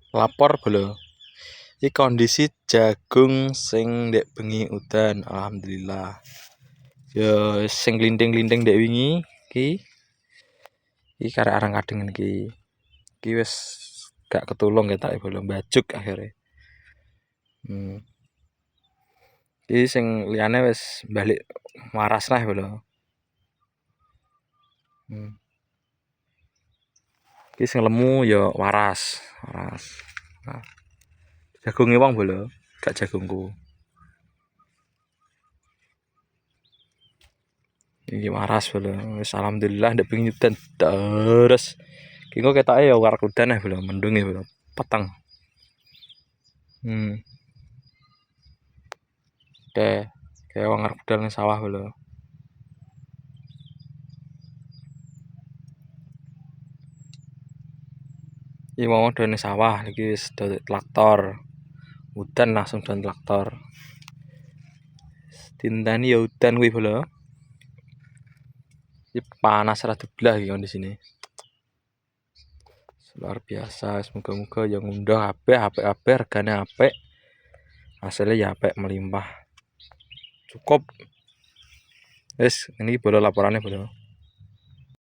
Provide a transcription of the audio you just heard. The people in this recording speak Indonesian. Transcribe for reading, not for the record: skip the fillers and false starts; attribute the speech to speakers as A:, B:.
A: Lapor bolo. Iki kondisi jagung sing ndek bengi udan, alhamdulillah. Ya sing glinting-glinting ndek wingi iki karek arang kadeng iki. Iki wis gak ketulung ketake bolo mbajuk akhire. Iki sing liyane wis balik waras lah bolo. Iki sing lemu ya waras. Nah. Jagunge wong bolo, gak jagungku. Iki waras bolo. Wis alhamdulillah ndek bengi udan terus. Ki kok ketoke ya warak udan bolo, mendung ya bolo. Peteng. Kayak wong arep budal ning sawah bolo. Iki mau done sawah iki wis traktor. Udan langsung don traktor. Tinteni ya udan kuwi bolo. Iki panas ra diblah iki kondisine. Luar biasa, semoga-moga yang ngundah apik regane apik. Hasilnya ya apik melimpah. Cukup. Wis, ini bolo laporannya bolo.